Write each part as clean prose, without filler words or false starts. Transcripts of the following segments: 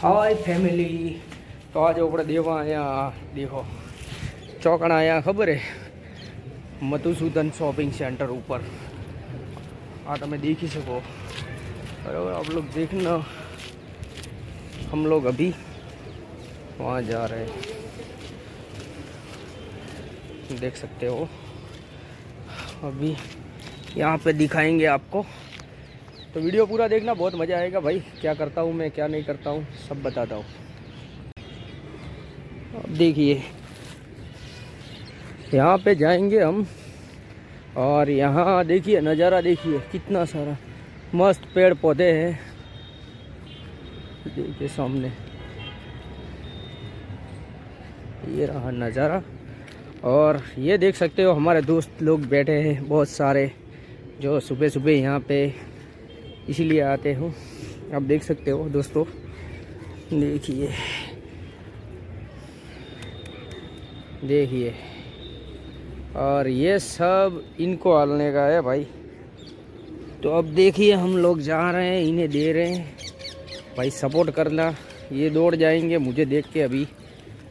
हाय family. तो आज આપણે દેવા અહીંયા દેખો ચોકણા અહીંયા ખબર है मधुसूदन शॉपिंग सेंटर ऊपर हाँ તમે देखी सको बराबर। आप लोग देखना हम लोग अभी वहाँ जा रहे हैं, देख सकते हो। अभी यहाँ पे दिखाएंगे आपको, तो वीडियो पूरा देखना, बहुत मज़ा आएगा भाई। क्या करता हूँ मैं, क्या नहीं करता हूँ, सब बताता हूँ। अब देखिए यहाँ पे जाएंगे हम, और यहाँ देखिए नज़ारा, देखिए कितना सारा मस्त पेड़ पौधे हैं। देखिए सामने ये रहा नज़ारा, और ये देख सकते हो हमारे दोस्त लोग बैठे हैं बहुत सारे, जो सुबह सुबह यहाँ पे इसीलिए आते हो। आप देख सकते हो दोस्तों, देखिए देखिए, और ये सब इनको आलने का है भाई। तो अब देखिए हम लोग जा रहे हैं, इन्हें दे रहे हैं भाई, सपोर्ट करना। ये दौड़ जाएंगे मुझे देख के अभी,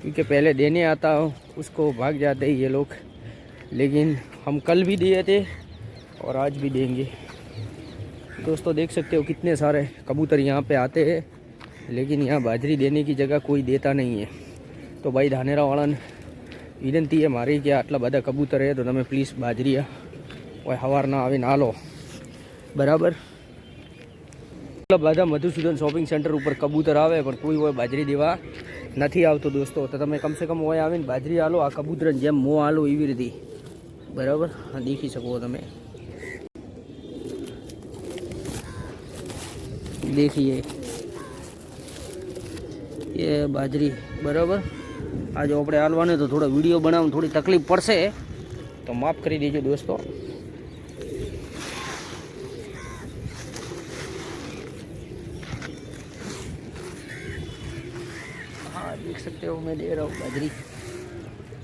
क्योंकि पहले देने आता हूँ उसको भाग जाते हैं ये लोग, लेकिन हम कल भी दिए थे और आज भी देंगे। दोस्तों देख सकते हो कितने सारे कबूतर यहाँ पे आते हैं, लेकिन यहाँ बाजरी देने की जगह कोई देता नहीं है। तो भाई धानेरा वाળાને વિનંતી है મારી કે આટલા બધા કબૂતર है तो તમે પ્લીઝ બાજરીયા ઓય સવારના આવીને આલો, બરાબર। એટલા બધા મધુસૂદન શોપિંગ સેન્ટર ઉપર કબૂતર આવે પણ કોઈ હોય બાજરી દેવા નથી આવતો દોસ્તો। તો તમે કમસે કમ ઓય આવીને બાજરી આલો, આ કબૂતરને જેમ મો આલો એવી રીતે, બરાબર। હા દેખી શકો તમે, देखिए ये बाजरी, बराबर। आज આપણે હાલવાને તો થોડા વિડીયો બનાવવામાં થોડી તકલીફ પડશે, તો માફ કરી દેજો दोस्तों। हाँ देख सकते हो मैं दे रहा हूँ बाजरी,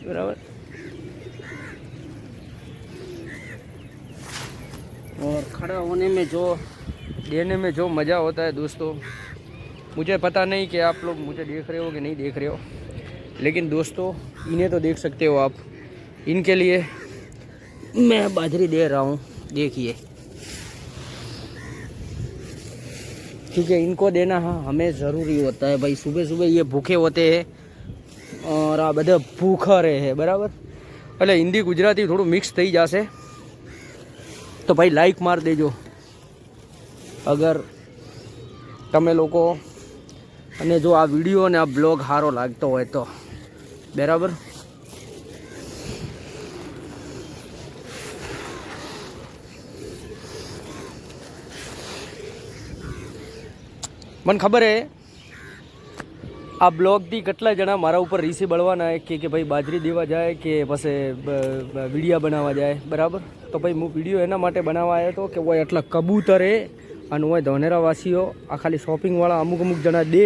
बराबर। और खड़ा होने में जो, देने में जो मज़ा होता है दोस्तों, मुझे पता नहीं कि आप लोग मुझे देख रहे हो कि नहीं देख रहे हो, लेकिन दोस्तों इन्हें तो देख सकते हो आप। इनके लिए मैं बाजरी दे रहा हूँ, देखिए, क्योंकि इनको देना हमें ज़रूरी होता है भाई। सुबह सुबह ये भूखे होते हैं और आ बधा भूखा रहे हैं, बराबर। એટલે હિન્દી ગુજરાતી થોડું મિક્સ થઈ જશે, તો ભાઈ લાઈક માર દેજો અગર તમે લોકો, અને જો આ વિડીયો અને આ બ્લોગ સારો લાગતો હોય તો, બરાબર। મને ખબર હે આ બ્લોગથી કેટલા જણા મારા ઉપર રીસી બળવાના કે ભાઈ બાજરી દેવા જાય કે પછી વિડીયા બનાવવા જાય, બરાબર। તો ભાઈ હું વિડીયો એના માટે બનાવવા આવ્યો હતો કે ઓય એટલા કબૂતર હે, અને ઓય ધાનેરાવાસીઓ આ ખાલી શોપિંગવાળા અમુક અમુક જણા દે,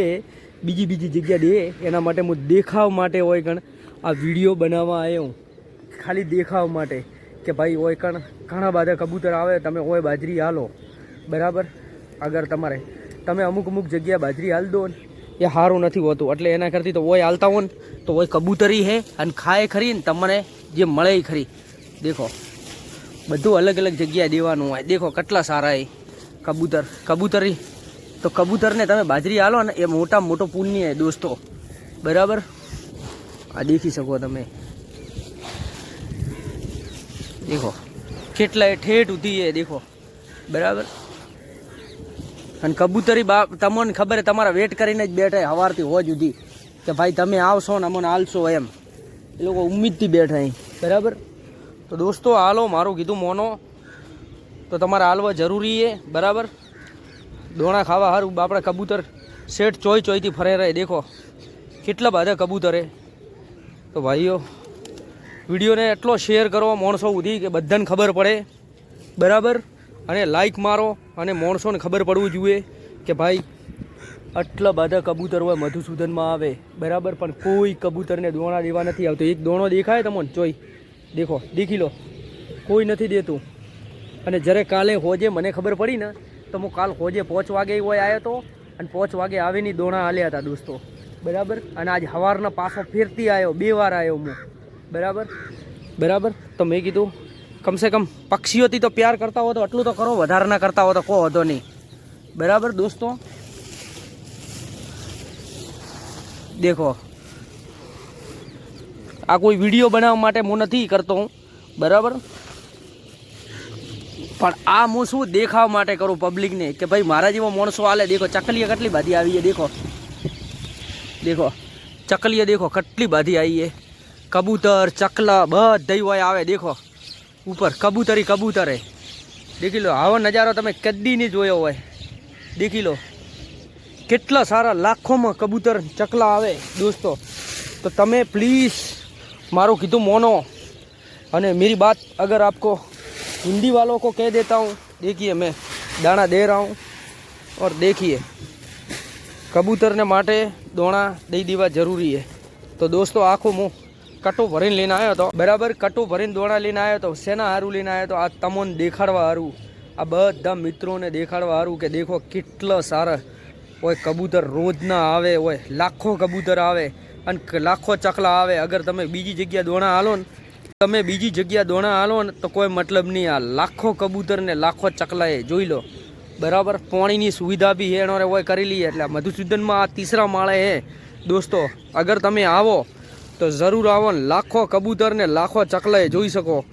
બીજી બીજી જગ્યા દે, એના માટે હું દેખાવ માટે હોય કણ આ વિડીયો બનાવવા આવ્યો, ખાલી દેખાવ માટે કે ભાઈ હોય કણ ઘણા બધા કબૂતર આવે, તમે ઓય બાજરી હાલો, બરાબર। અગર તમારે તમે અમુક અમુક જગ્યા બાજરી હાલ દો ને એ સારું નથી હોતું, એટલે એના કરતી તો ઓય હાલતા હોય ને તો ઓય કબૂતરી હે અને ખાય ખરી ને તમને જે મળે ખરી। દેખો બધું અલગ અલગ જગ્યાએ દેવાનું હોય, દેખો કેટલા સારા એ કબૂતર, કબૂતરી। તો કબૂતરને તમે બાજરી હાલો ને એ મોટા મોટો પુણ્ય હે દોસ્તો, બરાબર। આ દેખી શકો તમે, દેખો કેટલા ઠેઠ ઉધી હે, દેખો, બરાબર। અને કબૂતરી તમને ખબર હે તમારા વેટ કરીને જ બેઠા સવારથી હોજ સુધી કે ભાઈ તમે આવશો ને અમને હાલશો, એમ એ લોકો ઉમ્મીદથી બેઠા અહીં, બરાબર। તો દોસ્તો હાલો, મારું કીધું મોનો તો તમારે હાલવા જરૂરી છે, બરાબર। દોણા ખાવા સારું આપણા કબૂતર શેઠ ચોઈ ચોઈથી ફરે રહે, દેખો કેટલા બધા કબૂતર હે। તો ભાઈઓ વિડીયોને એટલો શેર કરો માણસો સુધી કે બધાને ખબર પડે, બરાબર। અને લાઈક મારો, અને માણસોને ખબર પડવું જોઈએ કે ભાઈ આટલા બધા કબૂતર હોય મધુસૂદનમાં આવે, બરાબર। પણ કોઈ કબૂતરને દોણા દેવા નથી આવતો। એક દોણો દેખાય તમને ચોઈ, દેખો દેખી લો, કોઈ નથી દેતું। અને જ્યારે કાલે હોજે મને ખબર પડી ને, તો હું કાલ હોજે 5 વાગે હોય આવ્યો હતો, અને 5 વાગે આવીને દોણા હાલ્યા હતા દોસ્તો, બરાબર. અને આજ સવારના પાછો ફેરતી આવ્યો, 2 વાર આવ્યો હું, બરાબર બરાબર. તો મેં કીધું કમસે કમ પક્ષીઓથી તો પ્યાર કરતા હો તો આટલું તો કરો, વધારે ના કરતા હો તો કહો હતો નહીં, બરાબર દોસ્તો. દેખો આ કોઈ વિડીયો બનાવવા માટે હું નથી કરતો હું, બરાબર, પણ આ હું શું દેખાવા માટે કરું પબ્લિકને કે ભાઈ મારા જેવો માણસો હાલે. દેખો ચકલીએ કેટલી બધી આવી છે, દેખો દેખો ચકલીએ, દેખો કેટલી બધી આવી છે. કબૂતર ચકલા બધા હોય આવે, દેખો ઉપર કબૂતરી કબૂતરે, દેખી લો. આવો નજારો તમે કદી નહીં જોયો હોય, દેખી લો. કેટલા સારા લાખોમાં કબૂતર ચકલા આવે દોસ્તો. તો તમે પ્લીઝ મારું કીધું મોનો, અને मेरी बात अगर आपको हिंदी वालों को कह देता हूँ, देखिए मैं दाना दे रहा हूँ और देखिए कबूतर ने माटे दोना दई देवा जरूरी है. तो दोस्तों आखो मुँह कटो भरीने लઈને આવ્યો હતો, બરાબર. કટો ભરીને દોણા લઈને આવ્યો તો શેના હારું લઈને આવ્યો તો આ તમને દેખાડવા હારું, આ બધા મિત્રોને દેખાડવા હારું કે દેખો કેટલા સારા હોય કબૂતર રોજના આવે હોય, લાખો કબૂતર આવે અને લાખો ચકલા આવે. અગર તમે બીજી જગ્યા દોણા હાલો ને, તમે બીજી જગ્યા દોણા હાલો ને તો કોઈ મતલબ નહીં. આ લાખો કબૂતર ને લાખો ચકલાએ જોઈ લો, બરાબર. પાણીની સુવિધા બી એનો હોય કરી લઈએ. એટલે મધુસૂદનમાં આ 3રા માળે હે દોસ્તો. અગર તમે આવો તો જરૂર આવો ને, લાખો કબૂતર ને લાખો ચકલાએ જોઈ શકો.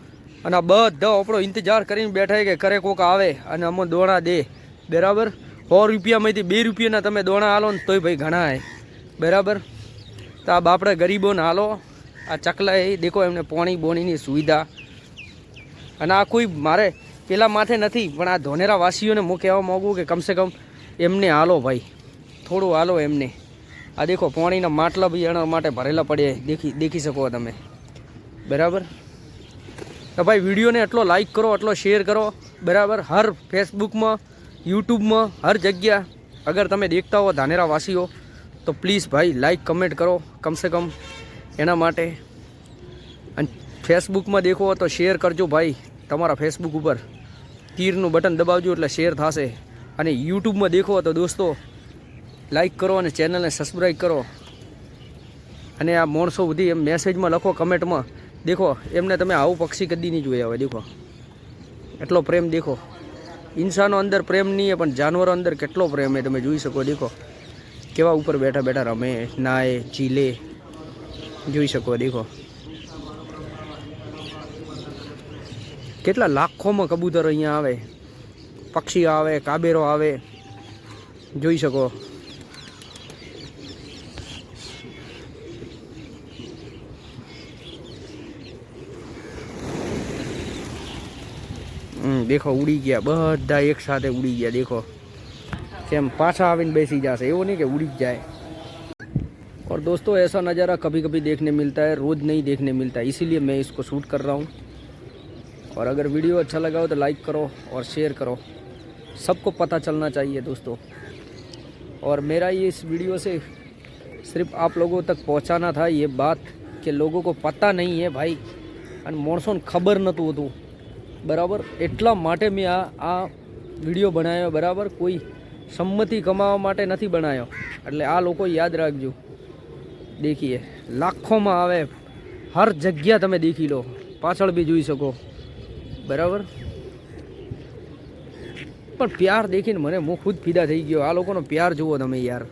અને આ બધા આપણો ઇંતજાર કરીને બેઠા કે કરે કોક આવે અને અમને દોણા દે, બરાબર. 100 રૂપિયામાંથી 2 રૂપિયાના તમે દોણા હાલો ને તોય ભાઈ ઘણા હે, બરાબર. તો આ બાપડે ગરીબોને હાલો. આ ચકલા એ દેખો એમને પાણી બોણીની સુવિધા. અને આ કોઈ મારે પેલા માથે નથી, પણ આ ધોનેરા વાસીઓને હું કહેવા માગું કે કમસે કમ એમને હાલો ભાઈ, થોડું હાલો એમને. આ દેખો પાણીના માટલા બી એના માટે ભરેલા પડે, દેખી શકો તમે, બરાબર. તો ભાઈ વિડીયોને એટલો લાઈક કરો, એટલો શેર કરો, બરાબર. હર ફેસબુકમાં, યુટ્યુબમાં, હર જગ્યા અગર તમે દેખતા હો ધાનેરા વાસીઓ તો પ્લીઝ ભાઈ લાઈક કમેન્ટ કરો કમસે કમ એના માટે. અને ફેસબુકમાં દેખો તો શેર કરજો ભાઈ. તમારા ફેસબુક ઉપર તીરનું બટન દબાવજો એટલે શેર થશે. અને યુટ્યુબમાં દેખો તો દોસ્તો લાઈક કરો અને ચેનલને સબસ્ક્રાઈબ કરો. અને આ માણસો બધી એમ મેસેજમાં લખો, કમેન્ટમાં દેખો એમને તમે આવું પક્ષી કદી નહીં જોયા હોય. દેખો એટલો પ્રેમ, દેખો ઇન્સાનો અંદર પ્રેમ નહીં પણ જાનવરો અંદર કેટલો પ્રેમ છે તમે જોઈ શકો. દેખો કેવા ઉપર બેઠા બેઠા રમે, નાય, ચીલે, જોઈ શકો. દેખો કેટલા લાખોમાં કબૂતર અહીંયા આવે, પક્ષી આવે, કાબેરો આવે, જોઈ શકો. દેખો ઉડી ગયા બધા એક સાથે ઉડી ગયા. દેખો કેમ પાછા આવીને બેસી જશે, એવું नहीं कि उड़ी जाए. और दोस्तों ऐसा नज़ारा कभी कभी देखने मिलता है, रोज़ नहीं देखने मिलता है, इसीलिए मैं इसको शूट कर रहा हूँ. और अगर वीडियो अच्छा लगा हो तो लाइक करो और शेयर करो, सबको पता चलना चाहिए दोस्तों. और मेरा ये इस वीडियो से सिर्फ आप लोगों तक पहुँचाना था ये बात कि लोगों को पता नहीं है भाई, અને માણસોને ખબર નહોતું હોતું, બરાબર. એટલા માટે મેં આ વિડીયો બનાવ્યો, બરાબર. કોઈ સંમતિ કમાવા માટે નથી બનાવ્યો. એટલે આ લોકો યાદ રાખજો. દેખીએ લાખોમાં આવે, હર જગ્યા તમે દેખી લો, પાછળ બી જોઈ શકો, બરાબર. પણ પ્યાર દેખીને મને હું ખુદ ફીદા થઈ ગયો. આ લોકોનો પ્યાર જુઓ તમે યાર.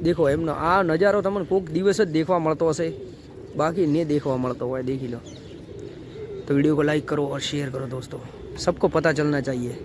દેખો એમનો આ નજારો તમને કોઈક દિવસ જ દેખવા મળતો હશે, બાકી નહીં દેખવા મળતો હોય. દેખી લો. तो वीडियो को लाइक करो और शेयर करो दोस्तों, सबको पता चलना चाहिए.